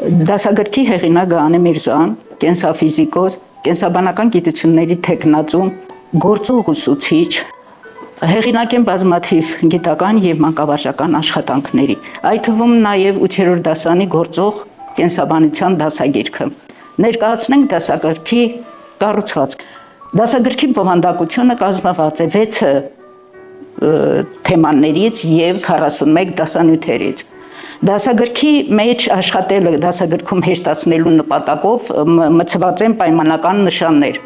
Դասագրքի հեղինակ Գաներ Միրզոյան, կենսաֆիզիկոս, կենսաբանական գիտությունների թեկնածու, գործող ուսուցիչ, հեղինակ են բազմաթիվ գիտական եւ մանկավարժական աշխատանքների, այդ թվում նաեւ 8-րդ դասանի գործող կենսաբանության դասագիրքը։ Ներկայացնենք դասագրքի կառուցվածք։ Դասագրքի բովանդակությունը կազմված է 6 թեմաներից եւ 41 դասանյութերից։ Դասագրքի մեջ աշխատելը դասագրքում հեշտացնելու նպատակով մցված են պայմանական նշաններ։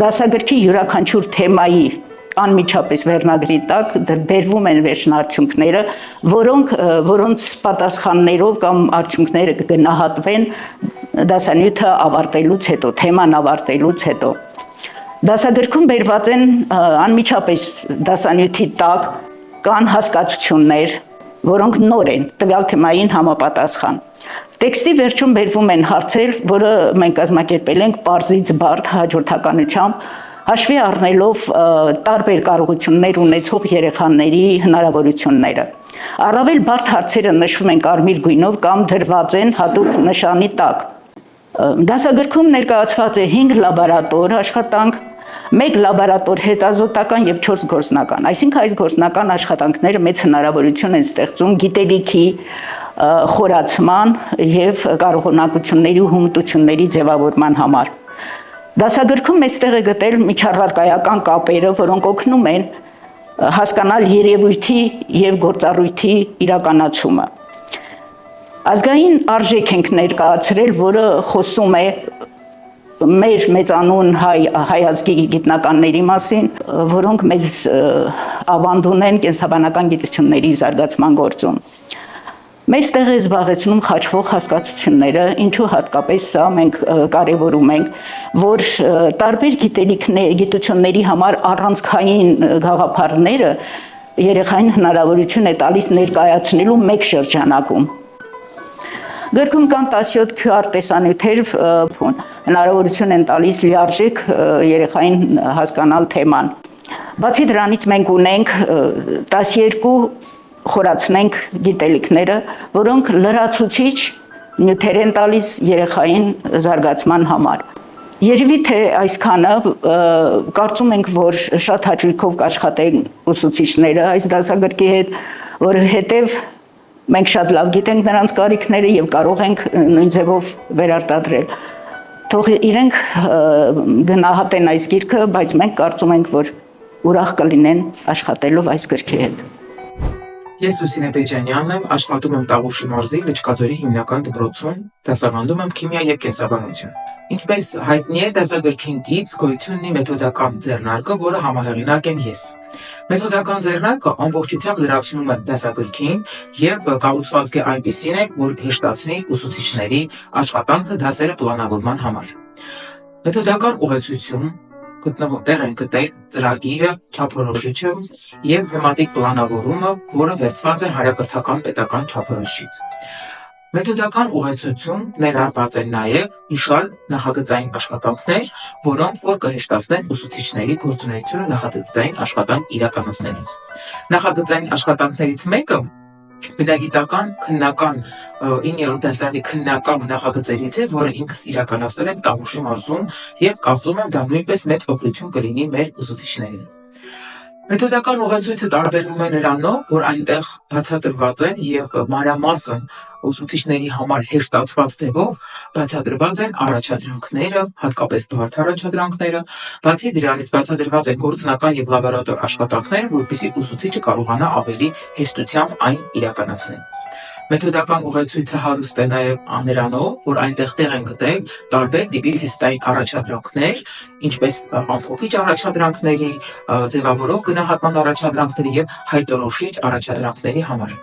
Դասագրքի յուրաքանչյուր թեմայի անմիջապես վերնագրի տակ բերվում են վերջնարդյունքները, որոնց պատասխաններով կամ արդյունքները կգնահատվեն դասանյութը ավարտելուց հետո, թեման ավարտելուց հետո։ Դասագրքում բերված են անմիջապես դասանյութի տակ կան հասկացություններ, որոնք նոր են տվյալ թեմային համապատասխան։ Տեքստի վերջում բերվում են հարցեր, որը մենք կազմակերպել ենք պարզից բարդ հաջորդականությամբ, հաշվի առնելով տարբեր կարողություններ ունեցող երեխաների հնարավորությունները։ Առավել բարդ հարցերը նշվում են կարմիր գույնով կամ դրված են հատուկ նշանի տակ։ Դասագրքում ներկայացված է 5 լաբորատոր աշխատանք, 1 լաբորատոր հետազոտական եւ 4 գործնական, այսինքն այս գործնական աշխատանքները մեծ հնարավորություն են ստեղծում գիտելիքի խորացման եւ կարողունակությունների ու հմտությունների ձևավորման համար։ Դասագրքում մեծտեղ է գտել միջառարկայական կապերը, որոնք օգնում են հասկանալ երևույթի եւ գործառույթի իրականացումը։ Ազգային արժեք ենք ներկայացրել, որը խոսում է մեր մեծանուն հայ ազգի գիտնականների մասին, որոնք մեծ ավանդ ունեն կենսաբանական գիտությունների զարգացման գործում։ Մեծ տեղ է զբաղեցնում խաչվող հասկացությունները, ինչու հատկապես սա մենք կարևորում ենք, որ տարբեր գիտությունների համար առանցքային գաղափարները երեխային հնարավորություն է տալիս ներկայացնելու մեկ շրջանակում։ Գրքում կան 17 QR տեսանյութեր, հնարավորություն են տալիս լիարժեք երեխային հասկանալ թեման։ Բացի դրանից մենք ունենք 12 խորացնենք գիտելիքները, որոնք լրացուցիչ նյութեր են տալիս երեխային զարգացման համար։ Երևի թե այսքանը, կարծում ենք, որ շատ հաճույքով կաշխատեն ուսուցիչները այս դասագրքի հետ, որովհետև մենք շատ լավ գիտենք նրանց կարիքները եւ կարող ենք նույն ձևով վերարտադրել։ Թող իրենք գնահատեն այս գիրքը, բայց մենք կարծում ենք, որ ուրախ կլինեն աշխատելով այս գրքի հետ։ Ես Լուսինե Բեջանյանն եմ, աշխատում եմ Տավուշի մարզի Լճկաձորի հիմնական դպրոցում, դասավանդում եմ քիմիա եւ կենսաբանություն։ Ինչպես հայտնի է, դասագրքին կից գոյություն ունի մեթոդական ձեռնարկը, որը համահեղինակ եմ ես։ Մեթոդական ձեռնարկը ամբողջությամբ լրացնում է դասագրքին եւ կառուցված է այնպիսին է, որ հեշտացնի ուսուցիչների աշխատանքը դասերը պլանավորման համար։ Մեթոդական ուղեցույցում գտնվող տեղ են գտել ծրագիրը, չափորոշիչը եւ թեմատիկ պլանավորումը, որը վերցված է հանրակրթական պետական չափորոշիչից։ Մեթոդական ուղեցույցում ներառված են նաեւ մի շարք նախագծային աշխատանքներ, որոնք որ կհեշտացնեն ուսուցիչների գործունեությունը նախագծային աշխատանք իրականացնելուց։ Նախագծային աշխատանքներից մեկը բնագիտական քննական 9-րդ դասարանի քննական նախագծերից է, որը ինքս իրականացրել եմ Տավուշի մարզում եւ կարծում եմ դա նույնպես մեծ օգնություն կլինի մեր ուսուցիչներին։ Մեթոդական ուղեցույցը տարբերվում է նրանով, որ այնտեղ բացատրված են եւ մանրամասն ուսուցիչների համար հեշտացված ձևով բացատրված են առաջադրանքները, հատկապես բարդ առաջադրանքները, բացի դրանից բացատրված են գործնական եւ լաբորատոր աշխատանքները, որպեսզի ուսուցիչը կարողանա ավելի հեշտությամբ այն իրականացնել։ Մեթոդական ուղեցույցը հարուստ է նաև նրանով, որ այնտեղ տեղ են գտել տարբեր տիպի հստային առաջադրանքներ, ինչպես ամփոփիչ առաջադրանքների, ձևավորող գնահատման առաջադրանքների եւ հայտորոշիչ առաջադրանքների համար։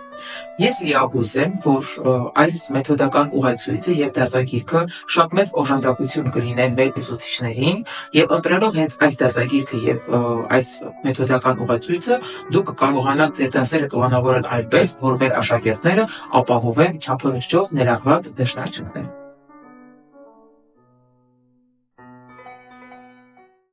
Ես լիահույս եմ, որ այս մեթոդական ուղեցույցը եւ դասագիրքը շատ մեծ օժանդակություն կլինեն մեր ուսուցիչներին եւ ընտրելով հենց այս դասագիրքը եւ այս մեթոդական ուղեցույցը դուք կկարողանաք ձեր դասերը պլանավորել այնպես, որ մեր աշակերտները ապահովեն չափորոշիչով ներառված վերջնարդյունքներ։